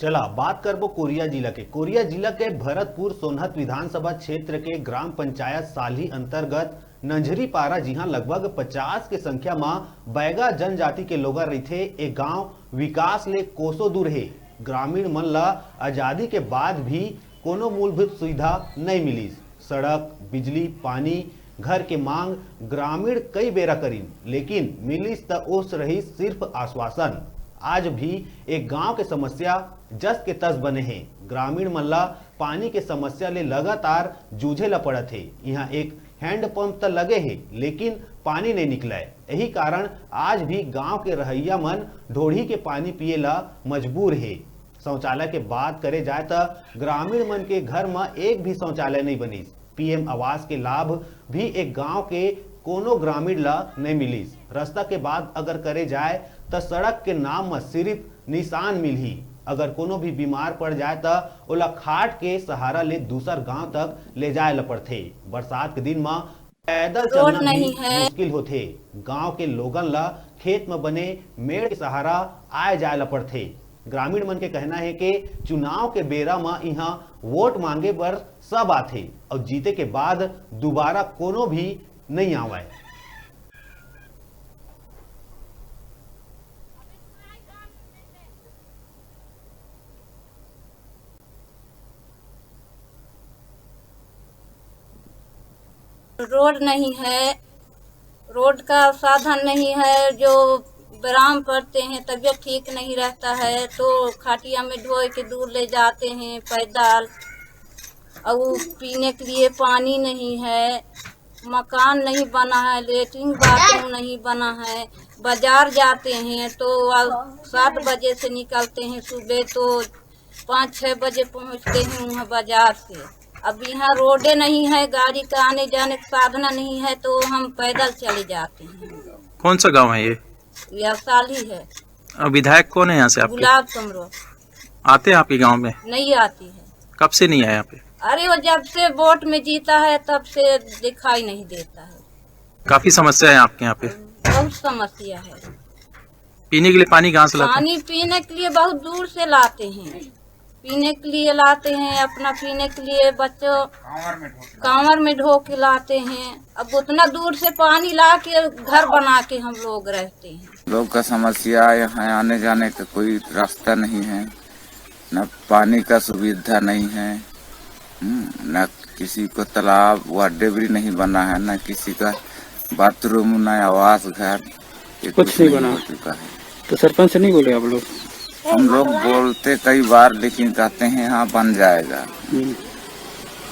चला बात करबो कोरिया जिला के भरतपुर सोनहत विधानसभा क्षेत्र के ग्राम पंचायत साली अंतर्गत नंझरी पारा जिहां लगभग 50 के संख्या में बैगा जनजाति के लोग रहते। एक गांव विकास ले कोसो दूर है। ग्रामीण मन ला आजादी के बाद भी कोनो मूलभूत सुविधा नहीं मिली। सड़क, बिजली, पानी, घर के मांग ग्रामीण कई बेरा करीन, लेकिन मिलिस त ओस रही सिर्फ आश्वासन। आज भी एक गांव के समस्या जस के तस बने हैं। ग्रामीण मन ला पानी के समस्या ले लगातार जूझे ला पड़त है। यहाँ एक हैंडपंप तो लगे है, लेकिन पानी नहीं निकला है। यही कारण आज भी गांव के रहैया मन ढोढ़ी के पानी पिए ला मजबूर है। शौचालय के बात करे जाए तो ग्रामीण मन के घर में एक भी शौचालय नहीं बनी। पीएम आवास के लाभ भी एक गांव के कोनो ग्रामीण ला नहीं मिलीस। रास्ता के बाद अगर करे जाए तो सड़क के नाम में सिर्फ निशान मिली। अगर कोनो भी बीमार पड़ जाए तो ओला खाट के सहारा ले दूसर गांव तक ले जाए ला पड़थे। बरसात के दिन में पैदल चलना भी मुश्किल होथे। गांव के लोगन ला खेत में बने मेड़ के सहारा आए जाए ला पड़थे। ग्रामीण मन के कहना है कि चुनाव के बेरा में यहाँ वोट मांगे पर सब आथे और जीते के बाद दोबारा कोनो भी नहीं आवे। रोड नहीं है, रोड का साधन नहीं है। जो व्यायाम करते हैं तबीयत ठीक नहीं रहता है तो खाटिया में ढोए के दूर ले जाते हैं पैदल। और पीने के लिए पानी नहीं है, मकान नहीं बना है, लेटरिन बाथरूम नहीं बना है। बाजार जाते हैं तो 7 बजे से निकलते हैं सुबह, तो 5-6 बजे पहुंचते हैं वहाँ बाजार से। अब यहाँ रोडे नहीं है, गाड़ी का आने जाने का साधन नहीं है, तो हम पैदल चले जाते हैं। कौन सा गांव है ये? यह साली है। विधायक कौन है यहाँ से आपके? गुलाब कमरो। आते हैं आपके गांव में? नहीं आती है। कब से नहीं आया यहाँ पे? अरे वो जब से वोट में जीता है तब से दिखाई नहीं देता है। काफी समस्या है आपके यहाँ पे? बहुत समस्या है। पीने के लिए पानी कहाँ से लाते हैं? पानी पीने के लिए बहुत दूर से लाते हैं। पीने के लिए लाते हैं, अपना पीने के लिए बच्चों कांवर में ढो के लाते हैं। अब उतना दूर से पानी ला के घर बना के हम लोग रहते हैं। लोग का समस्या यहाँ आने जाने का कोई रास्ता नहीं है, न पानी का सुविधा नहीं है, न किसी को तालाब व डेबरी नहीं बना है, न किसी का बाथरूम, न आवास घर, कुछ नहीं बना हो चुका है। तो सरपंच से नहीं बोले आप लोग? हम लोग बोलते कई बार, लेकिन कहते हैं हाँ बन जाएगा।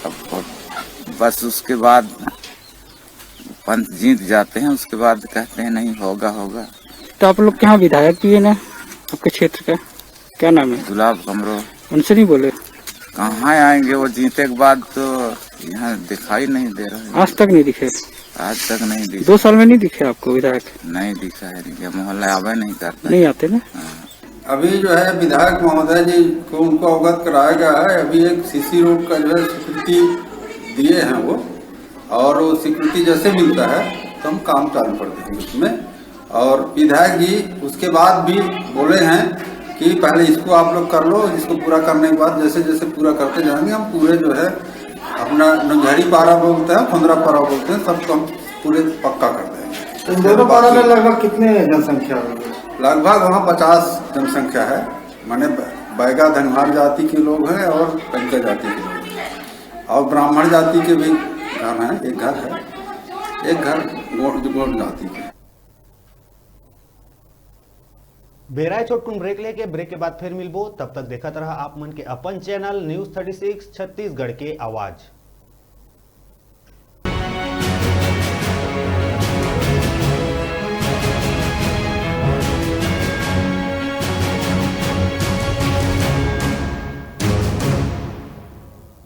अब बस उसके बाद पंच जीत जाते हैं, उसके बाद कहते हैं नहीं होगा होगा। तो आप लोग के यहाँ विधायक भी है ना आपके क्षेत्र का, क्या नाम है? गुलाब कमरो। उनसे नहीं बोले? कहाँ आएंगे, वो जीते के बाद तो यहाँ दिखाई नहीं दे रहा है। आज तक नहीं दिखे? आज तक नहीं दिखे। 2 साल में नहीं दिखे आपको विधायक? नहीं दिखा है, मोहल्ला आवे नहीं करता। नहीं आते ना? अभी जो है विधायक महोदय जी को उनको अवगत कराया गया है। अभी एक सीसी रोड का जो है स्वीकृति दिए हैं वो, और वो स्वीकृति जैसे मिलता है तो हम काम चालू कर देंगे उसमें। और विधायक जी उसके बाद भी बोले हैं कि पहले इसको आप लोग कर लो, इसको पूरा करने के बाद जैसे जैसे पूरा करते जाएंगे हम पूरे जो है अपना नंझरी पारा बोलते हैं, 15 पारा बोलते हैं, सबको हम पूरे पक्का कर देंगे। इन दोनों पारा में लगभग कितने जनसंख्या होगी? लगभग वहाँ 50 जनसंख्या है। माने बैगा धनवार जाति के लोग हैं और पंच जाति के लोग हैं, और ब्राह्मण जाति के भी घर हैं। एक घर है, एक घर गोंड जाति के। बेराय छोटकुन ब्रेक लेके ब्रेक के बाद फिर मिलबो। तब तक देखत रहा आप मन के अपन चैनल न्यूज़ 36 छत्तीसगढ़ के आवाज।